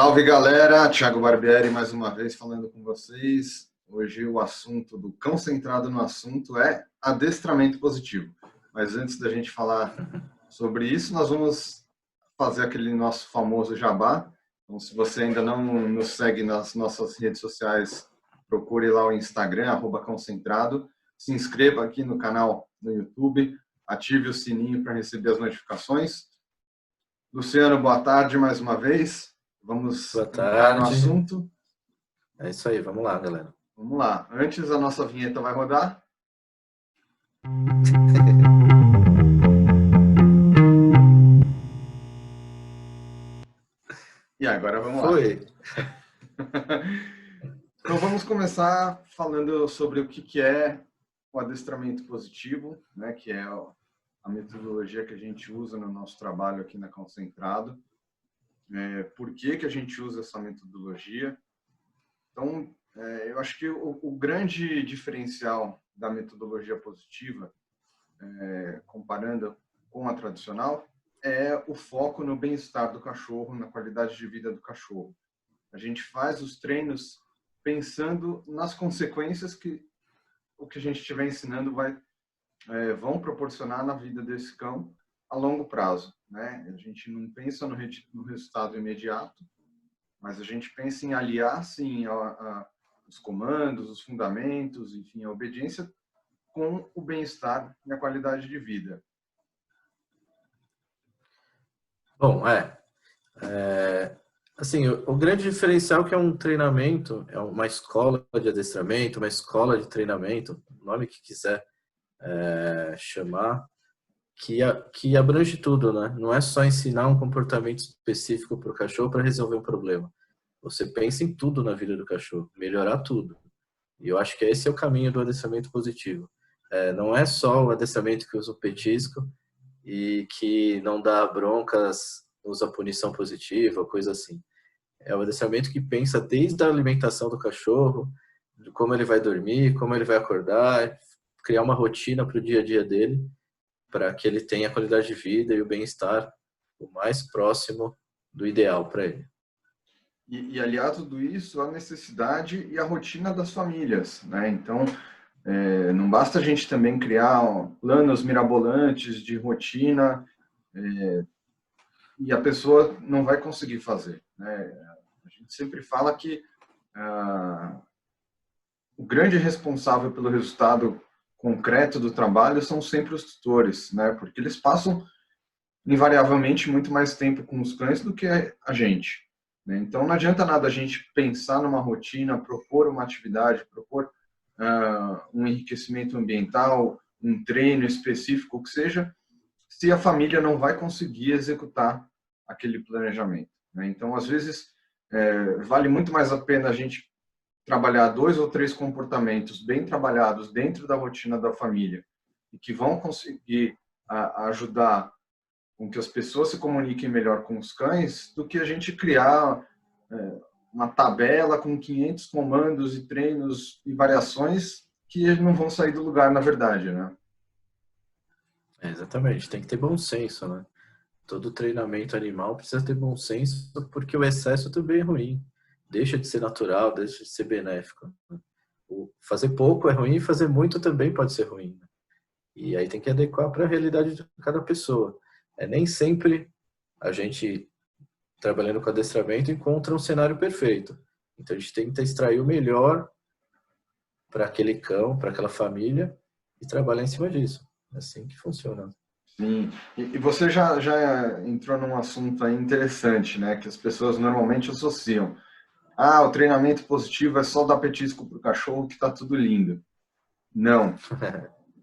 Salve galera, Thiago Barbieri mais uma vez falando com vocês. Hoje o assunto do Cão Centrado no Assunto é adestramento positivo. Mas antes da gente falar sobre isso, nós vamos fazer aquele nosso famoso jabá. Então, se você ainda não nos segue nas nossas redes sociais, procure lá o Instagram, @cãocentrado. Se inscreva aqui no canal no YouTube, ative o sininho para receber as notificações. Luciano, boa tarde mais uma vez. Vamos Boa entrar no tarde. assunto. É isso aí, vamos lá, galera. Vamos lá. Antes, a nossa vinheta vai rodar. E agora vamos lá. Foi. Então vamos começar falando sobre o que é o adestramento positivo, né, que é a metodologia que a gente usa no nosso trabalho aqui na Cão Centrado. Por que a gente usa essa metodologia? Então, eu acho que o grande diferencial da metodologia positiva, comparando com a tradicional, é o foco no bem-estar do cachorro, na qualidade de vida do cachorro. A gente faz os treinos pensando nas consequências que o que a gente estiver ensinando vão proporcionar na vida desse cão a longo prazo, né? A gente não pensa no resultado imediato, mas a gente pensa em aliar, sim, os comandos, os fundamentos, enfim, a obediência com o bem-estar e a qualidade de vida. Bom, assim, o grande diferencial é que é um treinamento, é uma escola de adestramento, uma escola de treinamento, o nome que quiser chamar, que abrange tudo, né? Não é só ensinar um comportamento específico para o cachorro para resolver um problema. Você pensa em tudo na vida do cachorro, melhorar tudo. E eu acho que esse é o caminho do adestramento positivo. Não é só o adestramento que usa o petisco e que não dá broncas, usa punição positiva, coisa assim. É o adestramento que pensa desde a alimentação do cachorro, de como ele vai dormir, como ele vai acordar, criar uma rotina para o dia a dia dele, para que ele tenha a qualidade de vida e o bem-estar o mais próximo do ideal para ele. E aliar tudo isso à necessidade e à rotina das famílias, né? Então, não basta a gente também criar planos mirabolantes de rotina e a pessoa não vai conseguir fazer, né? A gente sempre fala que o grande responsável pelo resultado concreto do trabalho são sempre os tutores, né? Porque eles passam invariavelmente muito mais tempo com os cães do que a gente, né? Então não adianta nada a gente pensar numa rotina, propor uma atividade, propor um enriquecimento ambiental, um treino específico, o que seja, se a família não vai conseguir executar aquele planejamento, né? Então, às vezes, vale muito mais a pena a gente trabalhar 2 ou 3 comportamentos bem trabalhados dentro da rotina da família e que vão conseguir ajudar com que as pessoas se comuniquem melhor com os cães, do que a gente criar uma tabela com 500 comandos e treinos e variações que não vão sair do lugar, na verdade, né? Exatamente, tem que ter bom senso, né? Todo treinamento animal precisa ter bom senso, porque o excesso também é ruim. Deixa de ser natural, deixa de ser benéfico. Fazer pouco é ruim, fazer muito também pode ser ruim. E aí tem que adequar para a realidade de cada pessoa. Nem sempre a gente, trabalhando com adestramento, encontra um cenário perfeito. Então a gente tenta extrair o melhor para aquele cão, para aquela família e trabalhar em cima disso. É assim que funciona. Sim. E você já entrou num assunto aí interessante, né? Que as pessoas normalmente associam. Ah, o treinamento positivo é só dar petisco para o cachorro que está tudo lindo. Não.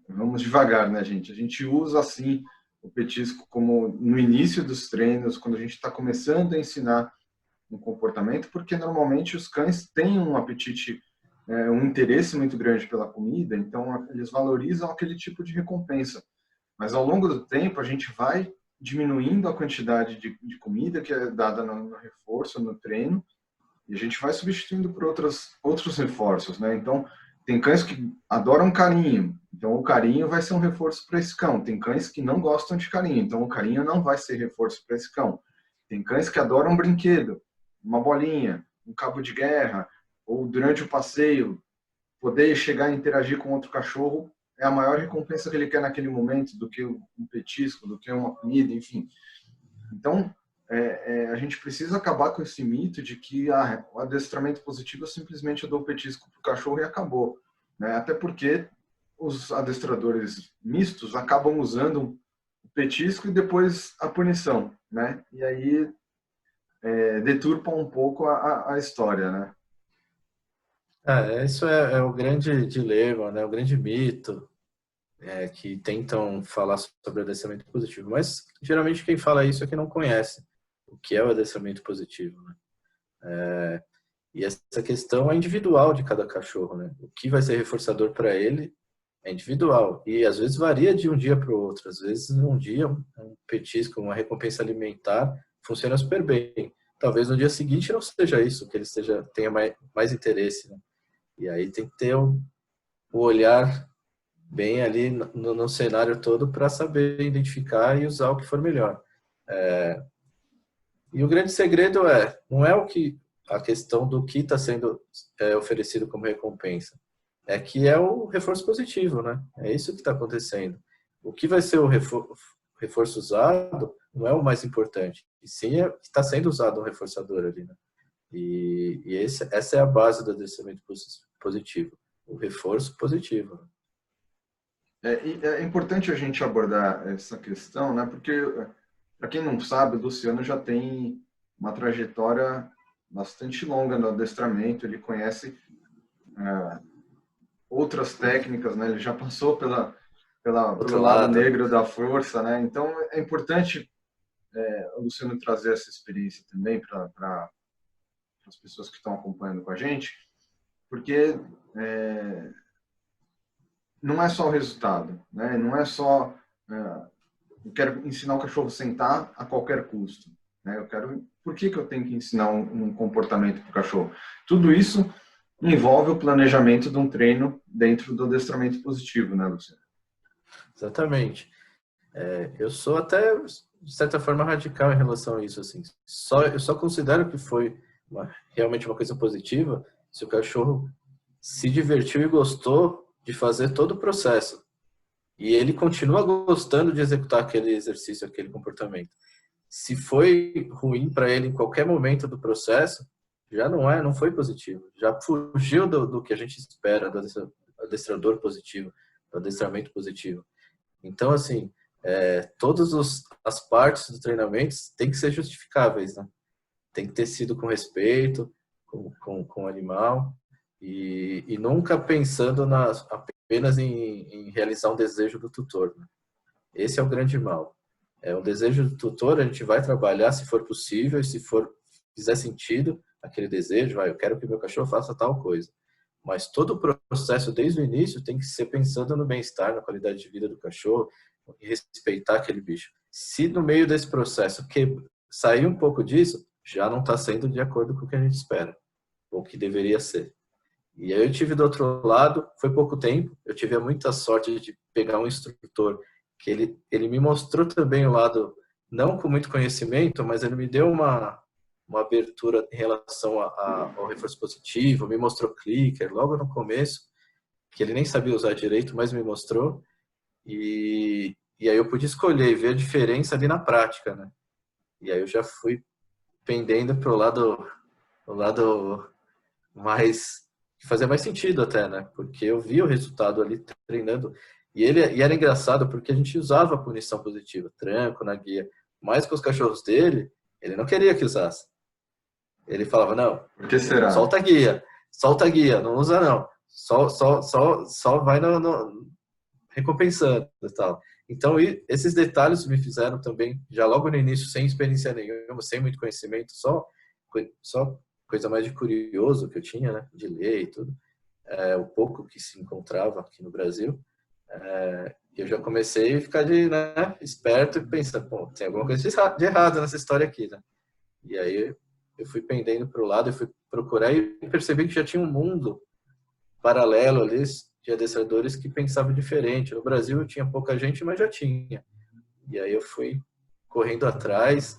Vamos devagar, né, gente? A gente usa, assim, o petisco como no início dos treinos, quando a gente está começando a ensinar um comportamento, porque normalmente os cães têm um apetite, um interesse muito grande pela comida, então eles valorizam aquele tipo de recompensa. Mas ao longo do tempo, a gente vai diminuindo a quantidade de comida que é dada no reforço, no treino, e a gente vai substituindo por outros reforços, né? Então, tem cães que adoram carinho, então o carinho vai ser um reforço para esse cão. Tem cães que não gostam de carinho, então o carinho não vai ser reforço para esse cão. Tem cães que adoram brinquedo, uma bolinha, um cabo de guerra, ou durante o passeio, poder chegar e interagir com outro cachorro é a maior recompensa que ele quer naquele momento do que um petisco, do que uma comida, enfim. Então, a gente precisa acabar com esse mito de que o adestramento positivo é simplesmente eu dou o petisco para o cachorro e acabou. Né? Até porque os adestradores mistos acabam usando o petisco e depois a punição. Né? E aí deturpa um pouco a história. Né? Isso é o grande dilema, né? O grande mito que tentam falar sobre adestramento positivo. Mas, geralmente, quem fala isso é quem não conhece o que é o adestramento positivo. Né? E essa questão é individual de cada cachorro. Né? O que vai ser reforçador para ele é individual. E, às vezes, varia de um dia para o outro. Às vezes, um dia, um petisco, uma recompensa alimentar funciona super bem. Talvez no dia seguinte não seja isso, que ele tenha mais interesse. Né? E aí tem que ter o olhar bem ali no cenário todo para saber identificar e usar o que for melhor. E o grande segredo não é a questão do que está sendo oferecido como recompensa, é que é o reforço positivo, né? É isso que está acontecendo. O que vai ser o reforço usado não é o mais importante, e sim é que está sendo usado um reforçador ali, né? E essa é a base do adestramento positivo, o reforço positivo. É importante a gente abordar essa questão, né? Porque, para quem não sabe, o Luciano já tem uma trajetória bastante longa no adestramento, ele conhece outras técnicas, né? Ele já passou pelo lado negro da força, né? Então, é importante o Luciano trazer essa experiência também para as pessoas que estão acompanhando com a gente, porque não é só o resultado, né? Não é só eu quero ensinar o cachorro a sentar a qualquer custo, né? Por que eu tenho que ensinar um comportamento para o cachorro? Tudo isso envolve o planejamento de um treino dentro do adestramento positivo, né, Luciano? Exatamente. Eu sou até, de certa forma, radical em relação a isso. Assim. Eu só considero que foi realmente uma coisa positiva se o cachorro se divertiu e gostou de fazer todo o processo. E ele continua gostando de executar aquele exercício, aquele comportamento. Se foi ruim para ele em qualquer momento do processo, já não foi positivo. Já fugiu do que a gente espera do adestrador positivo, do adestramento positivo. Então, assim, todas as partes do treinamento têm que ser justificáveis, né? Tem que ter sido com respeito, com o animal, e nunca pensando apenas em realizar um desejo do tutor. Né? Esse é o grande mal. O desejo do tutor, a gente vai trabalhar se for possível, e se fizer sentido aquele desejo, eu quero que meu cachorro faça tal coisa. Mas todo o processo, desde o início, tem que ser pensando no bem-estar, na qualidade de vida do cachorro, e respeitar aquele bicho. Se no meio desse processo sair um pouco disso, já não está sendo de acordo com o que a gente espera, ou que deveria ser. E aí eu tive do outro lado, foi pouco tempo, eu tive muita sorte de pegar um instrutor que ele me mostrou também o lado, não com muito conhecimento, mas ele me deu uma abertura em relação ao reforço positivo, me mostrou clicker logo no começo, que ele nem sabia usar direito, mas me mostrou, e aí eu pude escolher e ver a diferença ali na prática, né? E aí eu já fui pendendo para o lado mais que fazia mais sentido até, né? Porque eu vi o resultado ali treinando e era engraçado porque a gente usava a punição positiva, tranco na guia, mas com os cachorros dele, ele não queria que usasse. Ele falava, não, Por que será? solta a guia, não usa não. Só vai recompensando e tal. Então, esses detalhes me fizeram também, já logo no início, sem experiência nenhuma, sem muito conhecimento, só coisa mais de curioso que eu tinha, né, de ler e tudo, o pouco que se encontrava aqui no Brasil, eu já comecei a ficar esperto e pensando, pô, tem alguma coisa de errado nessa história aqui, né? E aí eu fui pendendo para o lado, eu fui procurar e percebi que já tinha um mundo paralelo ali de adestradores que pensavam diferente. No Brasil tinha pouca gente, mas já tinha. E aí eu fui correndo atrás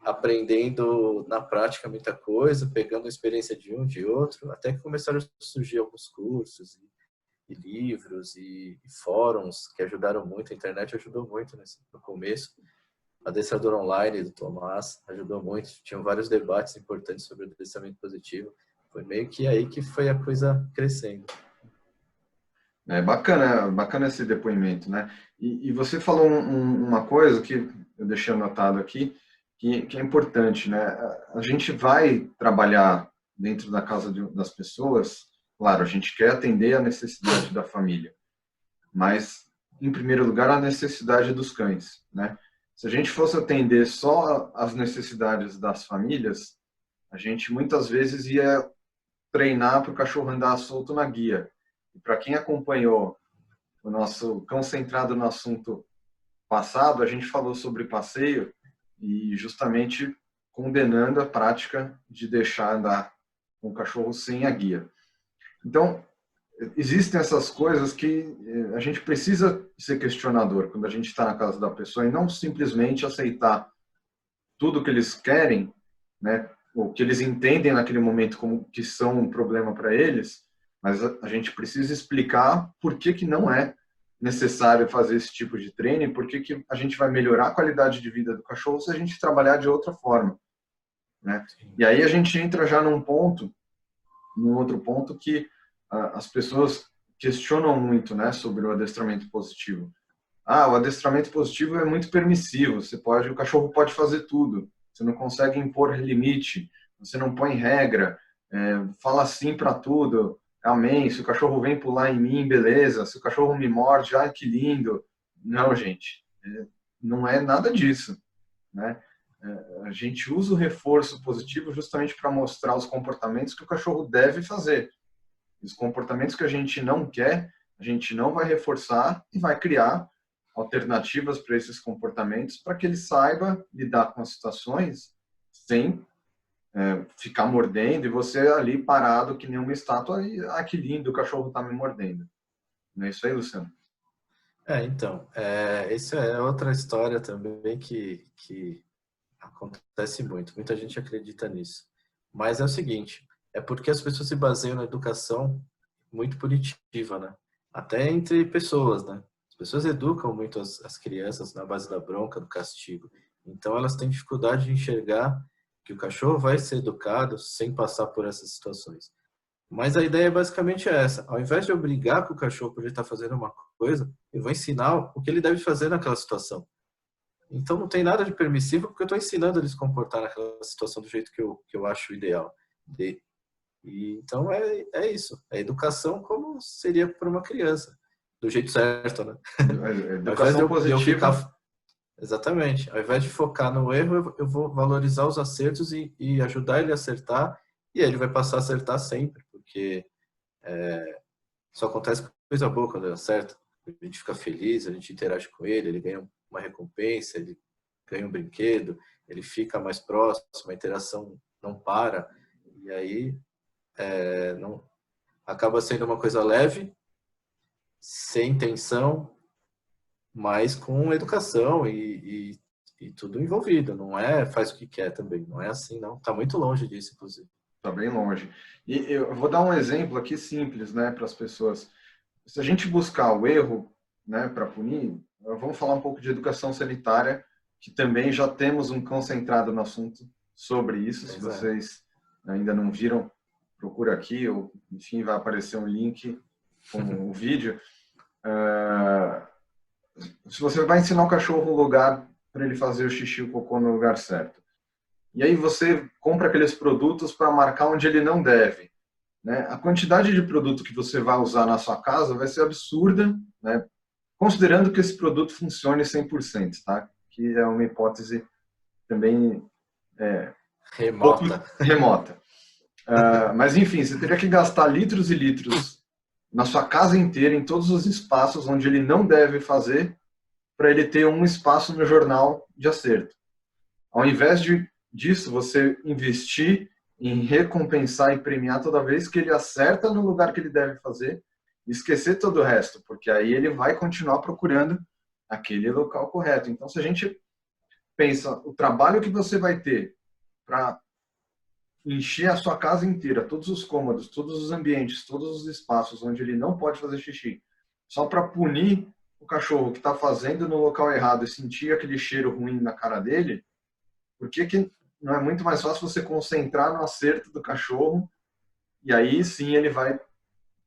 aprendendo na prática muita coisa, pegando a experiência de um, de outro, até que começaram a surgir alguns cursos e livros e fóruns que ajudaram muito. A internet ajudou muito no começo. Adestrador online do Tomás ajudou muito. Tinham vários debates importantes sobre o adestramento positivo. Foi meio que aí que foi a coisa crescendo. É bacana esse depoimento, né? E você falou uma coisa que eu deixei anotado aqui, que é importante, né? A gente vai trabalhar dentro da casa das pessoas, claro, a gente quer atender a necessidade da família, mas, em primeiro lugar, a necessidade dos cães, né? Se a gente fosse atender só as necessidades das famílias, a gente muitas vezes ia treinar para o cachorro andar solto na guia. E para quem acompanhou o nosso Cão Centrado no Assunto passado, a gente falou sobre passeio e justamente condenando a prática de deixar andar com o cachorro sem a guia. Então, existem essas coisas que a gente precisa ser questionador quando a gente está na casa da pessoa e não simplesmente aceitar tudo que eles querem, né, ou que eles entendem naquele momento como que são um problema para eles, mas a gente precisa explicar por que não é necessário fazer esse tipo de treino e por que a gente vai melhorar a qualidade de vida do cachorro se a gente trabalhar de outra forma, né? E aí a gente entra já num outro ponto que as pessoas questionam muito, né, sobre o adestramento positivo. O adestramento positivo é muito permissivo, o cachorro pode fazer tudo, você não consegue impor limite, você não põe regra, fala sim para tudo, amém, se o cachorro vem pular em mim, beleza, se o cachorro me morde, ai que lindo. Não, gente, não é nada disso, né? A gente usa o reforço positivo justamente para mostrar os comportamentos que o cachorro deve fazer. Os comportamentos que a gente não quer, a gente não vai reforçar e vai criar alternativas para esses comportamentos para que ele saiba lidar com as situações sem ficar mordendo e você ali parado que nem uma estátua e que lindo, o cachorro está me mordendo. Não é isso aí, Luciano? Então, isso é outra história também que acontece muito. Muita gente acredita nisso. Mas é o seguinte, é porque as pessoas se baseiam na educação muito punitiva, né? Até entre pessoas, né? As pessoas educam muito as crianças na base da bronca, do castigo. Então elas têm dificuldade de enxergar que o cachorro vai ser educado sem passar por essas situações. Mas a ideia basicamente é essa. Ao invés de obrigar que o cachorro por ele estar fazendo uma coisa, eu vou ensinar o que ele deve fazer naquela situação. Então não tem nada de permissivo porque eu estou ensinando ele a se comportar naquela situação do jeito que eu acho ideal. Então é isso. É educação como seria para uma criança. Do jeito certo, né? Educação positiva. Exatamente. Ao invés de focar no erro, eu vou valorizar os acertos e ajudar ele a acertar. E aí ele vai passar a acertar sempre, porque só acontece coisa boa quando ele acerta. A gente fica feliz, a gente interage com ele, ele ganha uma recompensa, ele ganha um brinquedo, ele fica mais próximo, a interação não para. E aí não acaba sendo uma coisa leve, sem tensão, mas com educação e tudo envolvido. Não faz o que quer também. Não é assim, não. Está muito longe disso, inclusive. Está bem longe. E eu vou dar um exemplo aqui simples, né, para as pessoas. Se a gente buscar o erro, né, para punir, vamos falar um pouco de educação sanitária, que também já temos um Cão Centrado no Assunto sobre isso. Se vocês ainda não viram, procura aqui, ou enfim, vai aparecer um link com o vídeo. Se você vai ensinar o cachorro um lugar para ele fazer o xixi e o cocô no lugar certo, e aí você compra aqueles produtos para marcar onde ele não deve, né? A quantidade de produto que você vai usar na sua casa vai ser absurda, né? Considerando que esse produto funcione 100%, tá? Que é uma hipótese também remota. Mas, enfim, você teria que gastar litros e litros na sua casa inteira, em todos os espaços onde ele não deve fazer, para ele ter um espaço no jornal de acerto. Ao invés disso, você investir em recompensar e premiar toda vez que ele acerta no lugar que ele deve fazer, e esquecer todo o resto, porque aí ele vai continuar procurando aquele local correto. Então, se a gente pensa o trabalho que você vai ter para encher a sua casa inteira, todos os cômodos, todos os ambientes, todos os espaços onde ele não pode fazer xixi, só para punir o cachorro que está fazendo no local errado e sentir aquele cheiro ruim na cara dele, por que não é muito mais fácil você concentrar no acerto do cachorro e aí sim ele vai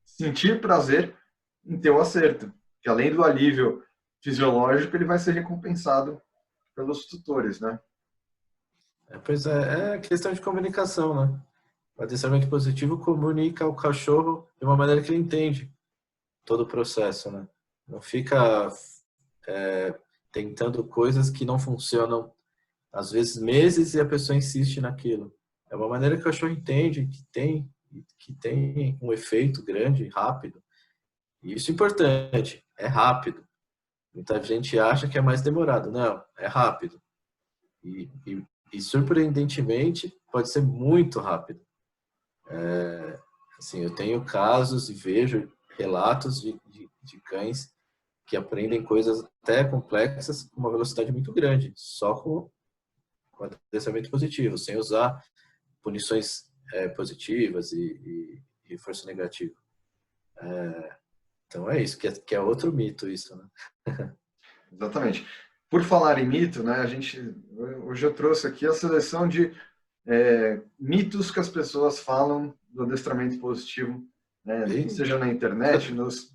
sentir prazer em ter o acerto, que além do alívio fisiológico, ele vai ser recompensado pelos tutores, né? Pois é questão de comunicação, né? O adestramento positivo comunica ao cachorro de uma maneira que ele entende todo o processo, né? Não fica tentando coisas que não funcionam, às vezes meses, e a pessoa insiste naquilo. É uma maneira que o cachorro entende que tem um efeito grande, rápido. E isso é importante, é rápido. Muita gente acha que é mais demorado. Não, é rápido. E surpreendentemente, pode ser muito rápido. Assim, eu tenho casos e vejo relatos de cães que aprendem coisas até complexas com uma velocidade muito grande, só com adestramento positivo, sem usar punições positivas e reforço negativo. Então é isso, que é outro mito isso, né? Exatamente. Por falar em mito, né, hoje eu trouxe aqui a seleção de mitos que as pessoas falam do adestramento positivo, né, seja na internet, nos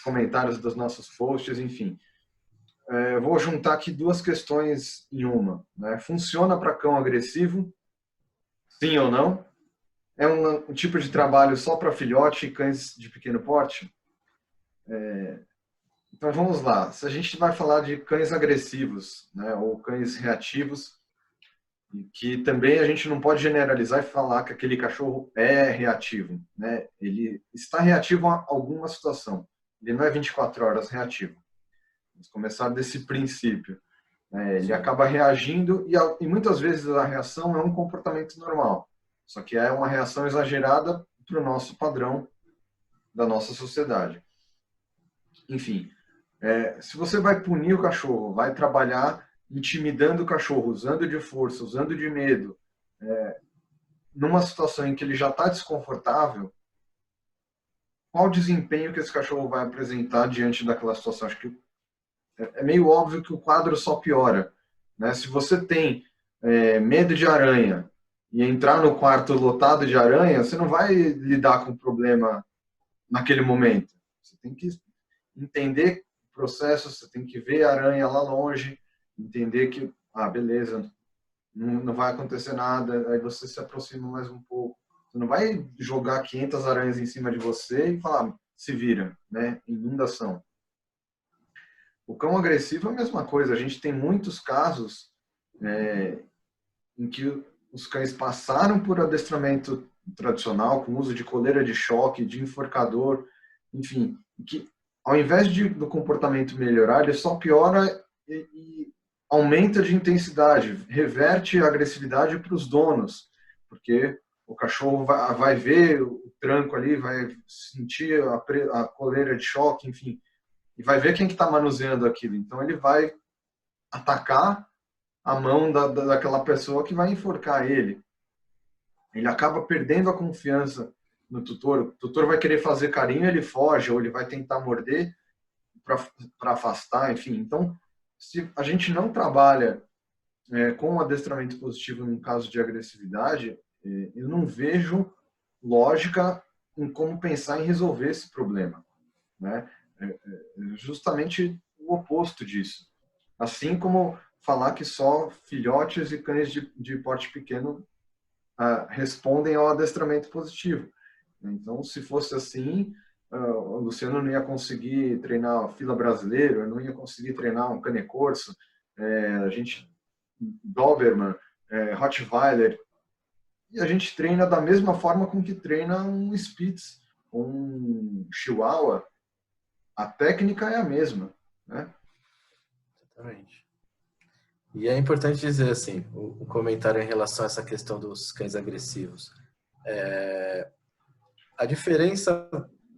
comentários dos nossos posts, enfim. Eu vou juntar aqui duas questões em uma, né? Funciona para cão agressivo? Sim ou não? É um tipo de trabalho só para filhote e cães de pequeno porte? Então vamos lá. Se a gente vai falar de cães agressivos, né, ou cães reativos, que também a gente não pode generalizar e falar que aquele cachorro é reativo, né? Ele está reativo a alguma situação. Ele não é 24 horas reativo. Vamos começar desse princípio. Ele acaba reagindo e muitas vezes a reação é um comportamento normal, só que é uma reação exagerada para o nosso padrão da nossa sociedade. Enfim, se você vai punir o cachorro, vai trabalhar intimidando o cachorro, usando de força, usando de medo, numa situação em que ele já está desconfortável, qual o desempenho que esse cachorro vai apresentar diante daquela situação? Acho que é meio óbvio que o quadro só piora, né? Se você tem medo de aranha e entrar no quarto lotado de aranha, você não vai lidar com o problema naquele momento. Você tem que entender o processo, você tem que ver a aranha lá longe, entender que, beleza, não vai acontecer nada, aí você se aproxima mais um pouco. Você não vai jogar 500 aranhas em cima de você e falar, se vira, né? Inundação. O cão agressivo é a mesma coisa. A gente tem muitos casos em que os cães passaram por adestramento tradicional, com uso de coleira de choque, de enforcador, enfim, que ao invés do comportamento melhorar, ele só piora e aumenta de intensidade, reverte a agressividade para os donos, porque o cachorro vai ver o tranco ali, vai sentir a coleira de choque, enfim, e vai ver quem que está manuseando aquilo. Então ele vai atacar a mão daquela pessoa que vai enforcar ele. Ele acaba perdendo a confiança no tutor. O tutor vai querer fazer carinho, ele foge, ou ele vai tentar morder para afastar, enfim. Então, se a gente não trabalha com um adestramento positivo no caso de agressividade, eu não vejo lógica em como pensar em resolver esse problema, né? Justamente o oposto disso. Assim como falar que só filhotes e cães de porte pequeno respondem ao adestramento positivo. Então, se fosse assim, o Luciano não ia conseguir treinar a fila brasileira, não ia conseguir treinar um cane corso, a gente, Doberman, Rottweiler, e a gente treina da mesma forma com que treina um Spitz, um Chihuahua. A técnica é a mesma, né? Exatamente. E é importante dizer assim, o comentário em relação a essa questão dos cães agressivos. A diferença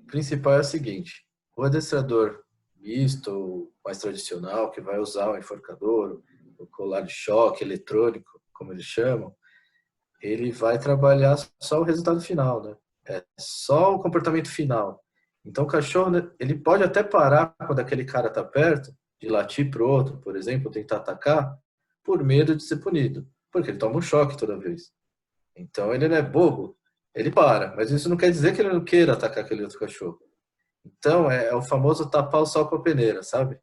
principal é a seguinte: o adestrador misto, mais tradicional, que vai usar o enforcador, o colar de choque eletrônico, como eles chamam, ele vai trabalhar só o resultado final, né? É só o comportamento final. Então, o cachorro, né, ele pode até parar quando aquele cara está perto, de latir para o outro, por exemplo, tentar atacar, por medo de ser punido, porque ele toma um choque toda vez. Então, ele não é bobo, ele para, mas isso não quer dizer que ele não queira atacar aquele outro cachorro. Então, é o famoso tapar o sol com a peneira, sabe?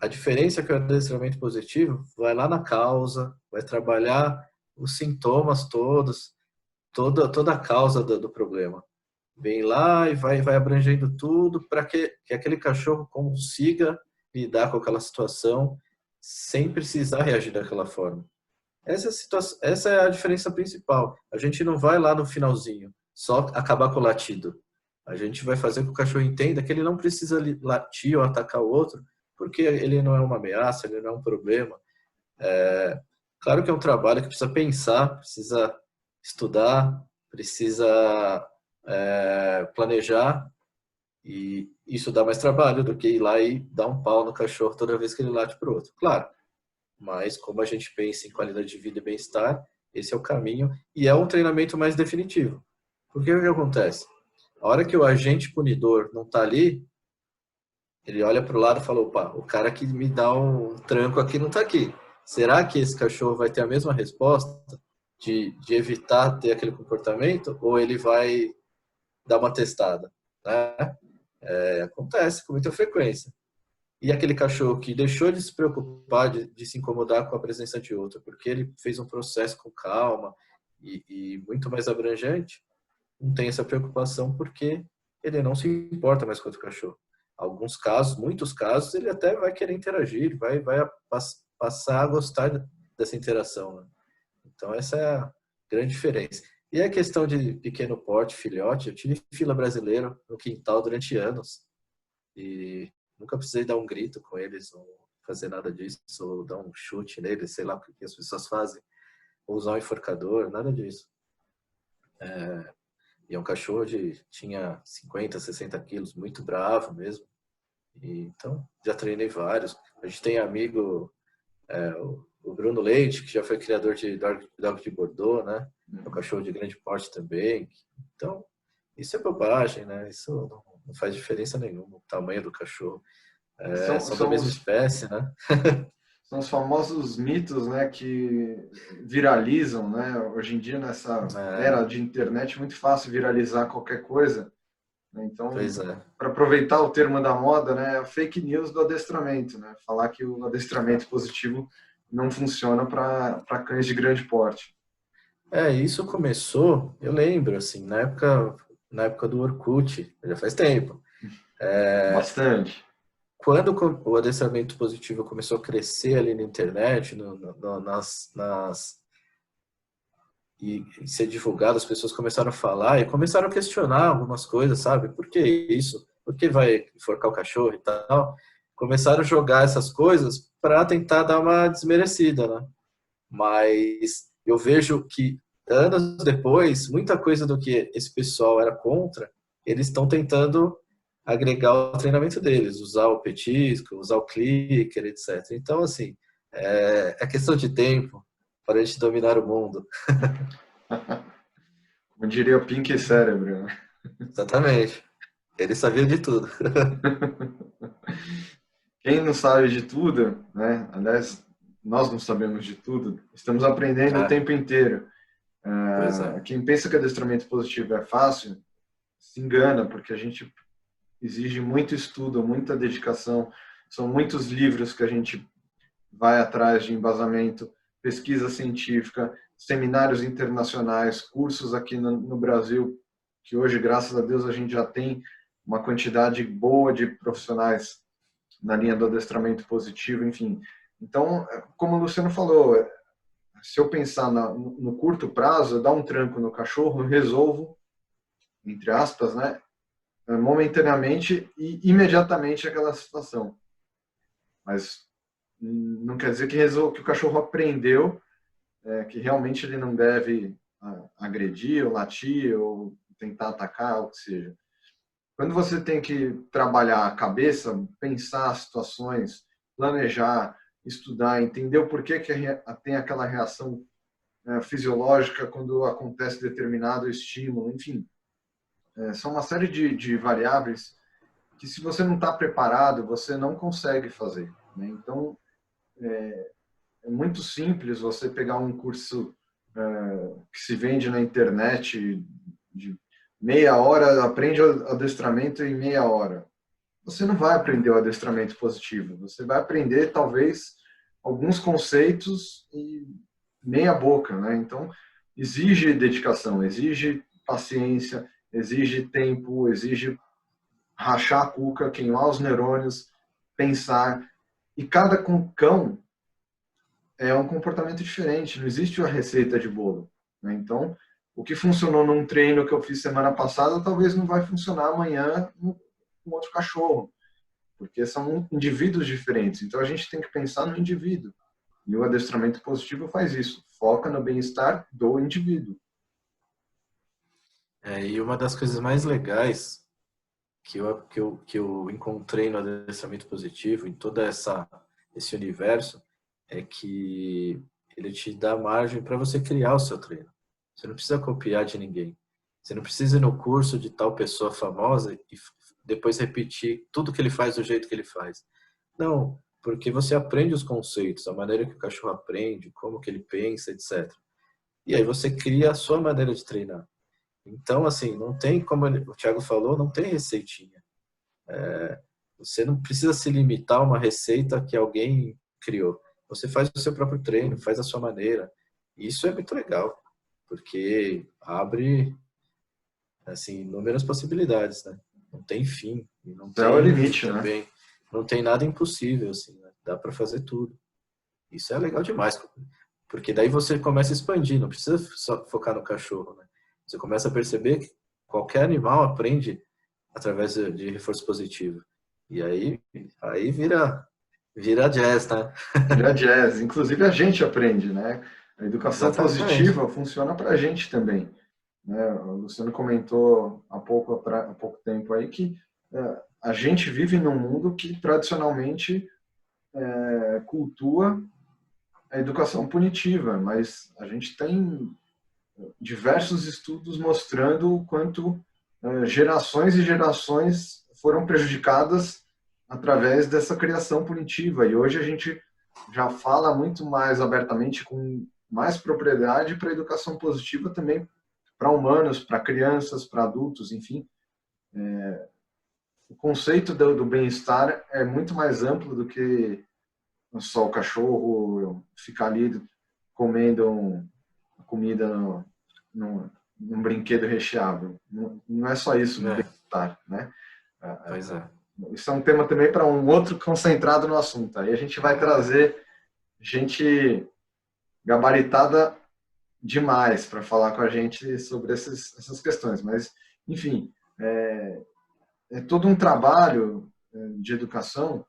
A diferença é que o adestramento positivo vai lá na causa, vai trabalhar os sintomas todos, toda a causa do problema. Vem lá e vai abrangendo tudo para que aquele cachorro consiga lidar com aquela situação sem precisar reagir daquela forma. Essa é a diferença principal. A gente não vai lá no finalzinho, só acabar com o latido. A gente vai fazer com que o cachorro entenda que ele não precisa latir ou atacar o outro, porque ele não é uma ameaça, ele não é um problema. Claro que é um trabalho que precisa pensar, precisa estudar, precisa planejar, e isso dá mais trabalho do que ir lá e dar um pau no cachorro toda vez que ele late para o outro. Claro, mas como a gente pensa em qualidade de vida e bem-estar, esse é o caminho e é um treinamento mais definitivo. Porque o que acontece? A hora que o agente punidor não está ali, ele olha para o lado e fala, opa, o cara que me dá um tranco aqui não está aqui. Será que esse cachorro vai ter a mesma resposta de evitar ter aquele comportamento ou ele vai dar uma testada? Né? Acontece com muita frequência. E aquele cachorro que deixou de se preocupar, de se incomodar com a presença de outro, porque ele fez um processo com calma e muito mais abrangente, não tem essa preocupação porque ele não se importa mais com outro cachorro. Alguns casos, muitos casos, ele até vai querer interagir, vai passar a gostar dessa interação. Né? Então, essa é a grande diferença. E a questão de pequeno porte, filhote, eu tive fila brasileiro no quintal durante anos e nunca precisei dar um grito com eles ou fazer nada disso, ou dar um chute neles, sei lá o que as pessoas fazem, ou usar um enforcador, nada disso. E é um cachorro tinha 50, 60 quilos, muito bravo mesmo. E, então, já treinei vários. A gente tem amigo, o Bruno Leite, que já foi criador de Dog de Bordeaux, né? É um cachorro de grande porte também. Então, isso é bobagem, né? Isso não faz diferença nenhuma, o tamanho do cachorro. São da mesma espécie, né? São os famosos mitos, né, que viralizam, né? Hoje em dia, nessa era de internet, é muito fácil viralizar qualquer coisa. Né? Então, para aproveitar o termo da moda, né, a fake news do adestramento, né? Falar que o adestramento positivo não funciona para cães de grande porte. Isso começou, eu lembro, assim, na época do Orkut, já faz tempo. Bastante. Quando o adestramento positivo começou a crescer ali na internet, e ser divulgado, as pessoas começaram a falar e começaram a questionar algumas coisas, sabe? Por que isso? Por que vai enforcar o cachorro e tal? Começaram a jogar essas coisas para tentar dar uma desmerecida, né? Mas eu vejo que anos depois, muita coisa do que esse pessoal era contra, eles estão tentando agregar o treinamento deles, usar o petisco, usar o clicker, etc. Então, assim, é questão de tempo para a gente dominar o mundo. Como diria o Pink Cérebro. Né? Exatamente. Ele sabia de tudo. Quem não sabe de tudo, né? Aliás, nós não sabemos de tudo, estamos aprendendo o tempo inteiro. Pois é. Quem pensa que adestramento positivo é fácil, se engana, porque a gente exige muito estudo, muita dedicação, são muitos livros que a gente vai atrás de embasamento, pesquisa científica, seminários internacionais, cursos aqui no Brasil, que hoje, graças a Deus, a gente já tem uma quantidade boa de profissionais na linha do adestramento positivo, enfim. Então, como o Luciano falou, se eu pensar no curto prazo, dar um tranco no cachorro, eu resolvo, entre aspas, né, momentaneamente e imediatamente aquela situação. Mas não quer dizer que o cachorro aprendeu que realmente ele não deve agredir ou latir ou tentar atacar, o que seja. Quando você tem que trabalhar a cabeça, pensar situações, planejar, estudar, entender o porquê que tem aquela reação fisiológica quando acontece determinado estímulo, enfim. São uma série de variáveis que, se você não está preparado, você não consegue fazer, né? Então, é muito simples você pegar um curso que se vende na internet de meia hora, aprende o adestramento em meia hora. Você não vai aprender o adestramento positivo. Você vai aprender, talvez, alguns conceitos e meia boca, né? Então, exige dedicação, exige paciência, exige tempo, exige rachar a cuca, queimar os neurônios, pensar. E cada cão é um comportamento diferente, não existe uma receita de bolo, né? Então, o que funcionou num treino que eu fiz semana passada, talvez não vai funcionar amanhã com outro cachorro, porque são indivíduos diferentes. Então, a gente tem que pensar no indivíduo. E o adestramento positivo faz isso, foca no bem-estar do indivíduo. E uma das coisas mais legais que eu encontrei no adestramento positivo, em todo esse universo, é que ele te dá margem para você criar o seu treino. Você não precisa copiar de ninguém. Você não precisa ir no curso de tal pessoa famosa e depois repetir tudo que ele faz do jeito que ele faz. Não, porque você aprende os conceitos, a maneira que o cachorro aprende, como que ele pensa, etc. E aí você cria a sua maneira de treinar. Então, assim, não tem, como o Thiago falou, não tem receitinha. Você não precisa se limitar a uma receita que alguém criou. Você faz o seu próprio treino, faz a sua maneira. E isso é muito legal, porque abre, assim, inúmeras possibilidades, né? Não tem fim. E não É o tem limite, também, né? não tem nada impossível, assim, né? Dá para fazer tudo. Isso é legal demais, porque daí você começa a expandir, não precisa só focar no cachorro, né? Você começa a perceber que qualquer animal aprende através de reforço positivo. E aí vira jazz, né? Vira jazz. Inclusive, a gente aprende, né? A educação Exatamente. positiva funciona para a gente também, né? O Luciano comentou há pouco tempo aí que a gente vive num mundo que tradicionalmente cultua a educação punitiva, mas a gente tem diversos estudos mostrando o quanto gerações e gerações foram prejudicadas através dessa criação punitiva. E hoje a gente já fala muito mais abertamente, com mais propriedade, para a educação positiva também para humanos, para crianças, para adultos, enfim. O conceito do bem-estar é muito mais amplo do que só o cachorro ficar ali comendo comida num brinquedo recheável. Não é só isso, É, bem-estar, né? pois é. Isso é um tema também para um outro concentrado no assunto. Aí a gente vai trazer gente gabaritada demais para falar com a gente sobre essas questões. Mas, enfim, é todo um trabalho de educação.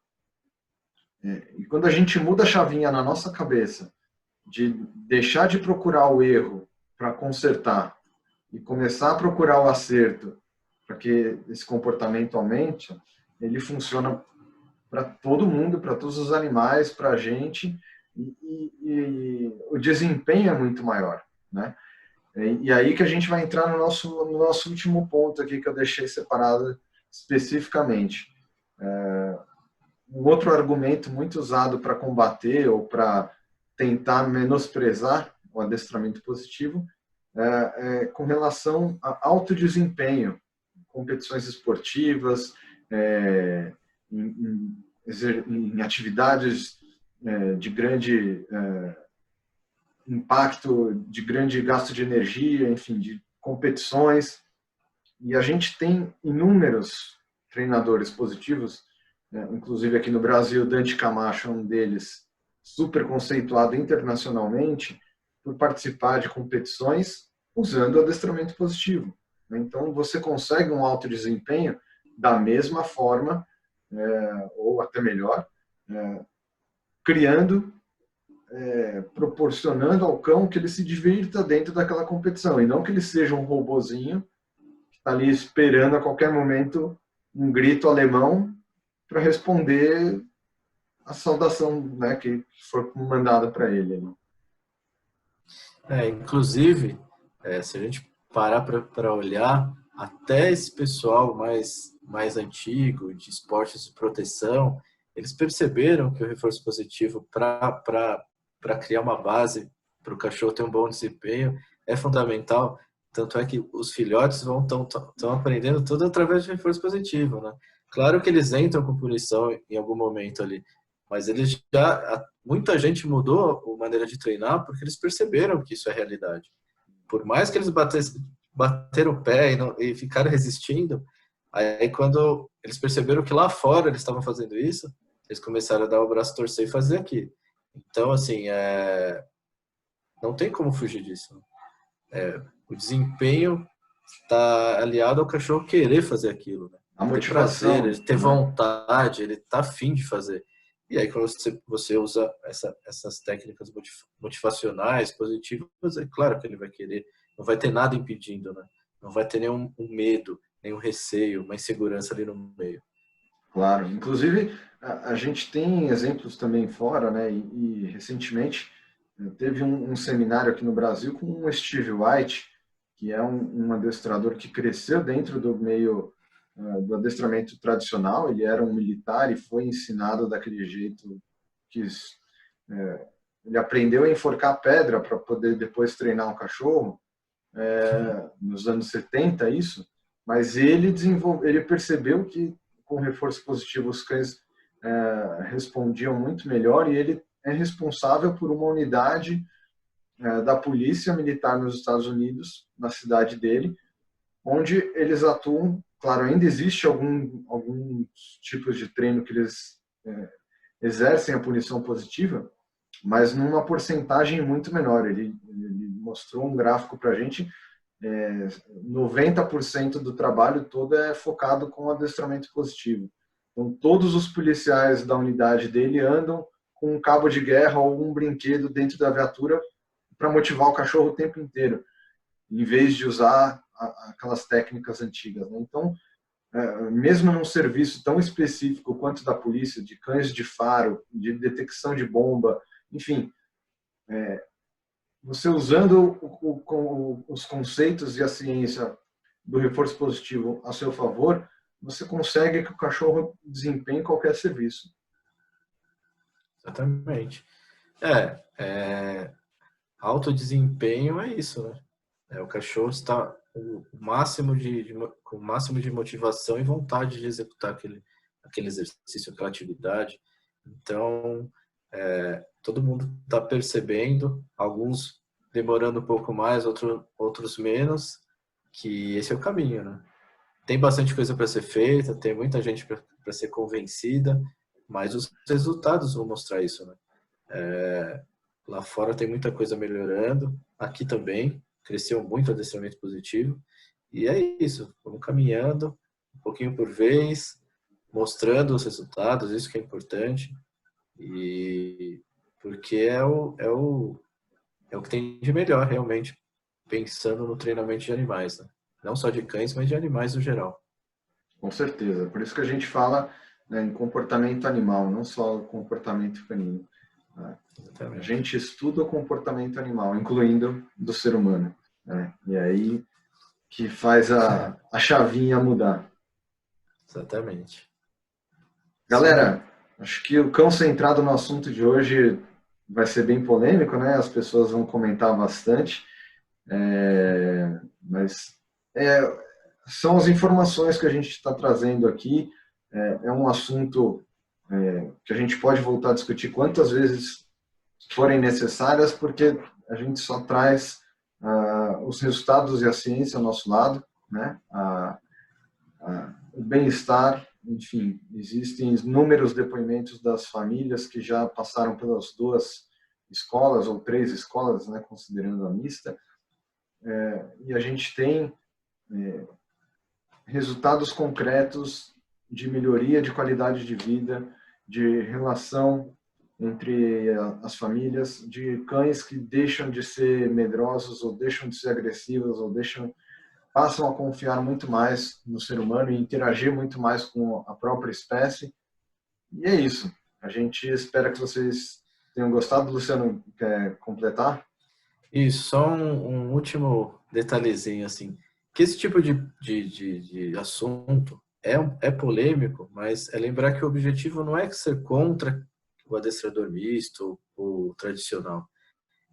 E quando a gente muda a chavinha na nossa cabeça de deixar de procurar o erro para consertar e começar a procurar o acerto para que esse comportamento aumente, ele funciona para todo mundo, para todos os animais, para a gente, e o desempenho é muito maior, né? E aí que a gente vai entrar no nosso último ponto aqui que eu deixei separado especificamente. Um outro argumento muito usado para combater ou para tentar menosprezar o adestramento positivo com relação a alto desempenho, competições esportivas, em atividades de grande impacto, de grande gasto de energia, enfim, de competições. E a gente tem inúmeros treinadores positivos, inclusive aqui no Brasil, Dante Camacho é um deles, super conceituado internacionalmente, por participar de competições usando o adestramento positivo. Então, você consegue um alto desempenho da mesma forma, ou até melhor, criando, proporcionando ao cão que ele se divirta dentro daquela competição, e não que ele seja um robozinho que está ali esperando a qualquer momento um grito alemão para responder a saudação, né, que for mandada para ele. Inclusive, se a gente parar para olhar, até esse pessoal mais antigo, de esportes de proteção, eles perceberam que o reforço positivo para criar uma base para o cachorro ter um bom desempenho é fundamental. Tanto é que os filhotes estão aprendendo tudo através de reforço positivo, né? Claro que eles entram com punição em algum momento ali, mas eles muita gente mudou a maneira de treinar porque eles perceberam que isso é realidade. Por mais que eles bateram o pé e ficaram resistindo, aí quando eles perceberam que lá fora eles estavam fazendo isso, eles começaram a dar o braço a torcer e fazer aqui. Então, assim, não tem como fugir disso. O desempenho está aliado ao cachorro querer fazer aquilo, né? A Ter motivação, prazer, ele ter né? vontade, ele tá afim de fazer. E aí, quando você usa essas técnicas motivacionais, positivas, é claro que ele vai querer. Não vai ter nada impedindo, né? Não vai ter nenhum medo, nenhum receio, uma insegurança ali no meio. Claro. Inclusive, a gente tem exemplos também fora, né? E recentemente teve um seminário aqui no Brasil com o Steve White, que é um adestrador que cresceu dentro do meio do adestramento tradicional. Ele era um militar e foi ensinado daquele jeito que ele aprendeu a enforcar pedra para poder depois treinar um cachorro, nos anos 70, isso. Mas ele percebeu que com reforço positivo os cães respondiam muito melhor, e ele é responsável por uma unidade da polícia militar nos Estados Unidos, na cidade dele, onde eles atuam. Claro, ainda existe alguns tipos de treino que eles exercem a punição positiva, mas numa porcentagem muito menor. Ele mostrou um gráfico para a gente, 90% do trabalho todo é focado com adestramento positivo. Então, todos os policiais da unidade dele andam com um cabo de guerra ou um brinquedo dentro da viatura para motivar o cachorro o tempo inteiro, em vez de usar aquelas técnicas antigas, né? Então, mesmo num serviço tão específico quanto da polícia, de cães de faro, de detecção de bomba, enfim, você usando os conceitos e a ciência do reforço positivo a seu favor, você consegue que o cachorro desempenhe qualquer serviço. Exatamente. Alto desempenho é isso, né? O cachorro está com o máximo de motivação e vontade de executar aquele exercício, aquela atividade. Então, todo mundo está percebendo, alguns demorando um pouco mais, outros menos, que esse é o caminho, né? Tem bastante coisa para ser feita, tem muita gente para ser convencida, mas os resultados vão mostrar isso, né? Lá fora tem muita coisa melhorando, aqui também, cresceu muito o adestramento positivo, e é isso, vamos caminhando, um pouquinho por vez, mostrando os resultados, isso que é importante, e porque é o que tem de melhor, realmente, pensando no treinamento de animais, né? Não só de cães, mas de animais no geral. Com certeza. Por isso que a gente fala, né, em comportamento animal, não só comportamento canino. A Exatamente. gente estuda o comportamento animal, incluindo do ser humano, né? E aí que faz a chavinha mudar. Exatamente. Isso aí. Galera, acho que o cão centrado no assunto de hoje vai ser bem polêmico, né? As pessoas vão comentar bastante, mas é, são as informações que a gente está trazendo aqui. É um assunto que a gente pode voltar a discutir quantas vezes forem necessárias, porque a gente só traz os resultados e a ciência ao nosso lado, né? O bem-estar, enfim, existem inúmeros depoimentos das famílias que já passaram pelas 2 escolas ou 3 escolas, né, considerando a mista, e a gente tem resultados concretos de melhoria de qualidade de vida, de relação entre as famílias, de cães que deixam de ser medrosos ou deixam de ser agressivos ou passam a confiar muito mais no ser humano e interagir muito mais com a própria espécie. E é isso. A gente espera que vocês tenham gostado. Luciano, quer completar? Isso, só um último detalhezinho, assim, que esse tipo de assunto é polêmico, mas é lembrar que o objetivo não é ser contra o adestrador misto, o tradicional,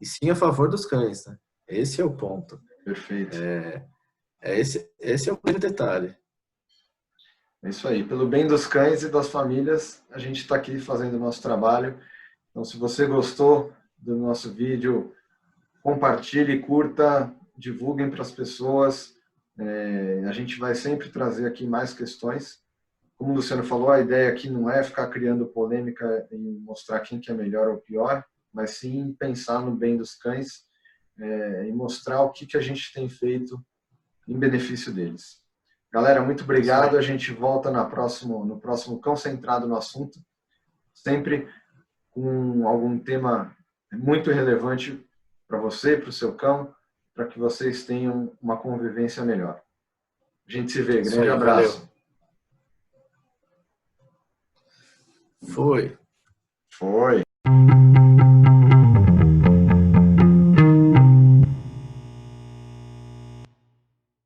e sim a favor dos cães, né? Esse é o ponto. Perfeito. Esse é o grande detalhe. É isso aí. Pelo bem dos cães e das famílias, a gente está aqui fazendo o nosso trabalho. Então, se você gostou do nosso vídeo, compartilhe, curta, divulguem para as pessoas. A gente vai sempre trazer aqui mais questões. Como o Luciano falou, a ideia aqui não é ficar criando polêmica e mostrar quem que é melhor ou pior, mas sim pensar no bem dos cães e mostrar o que a gente tem feito em benefício deles. Galera, muito obrigado. A gente volta no próximo Cão Centrado no Assunto, sempre com algum tema muito relevante para você, para o seu cão, para que vocês tenham uma convivência melhor. A gente se vê. Isso Grande aí, abraço. valeu. Foi. Foi.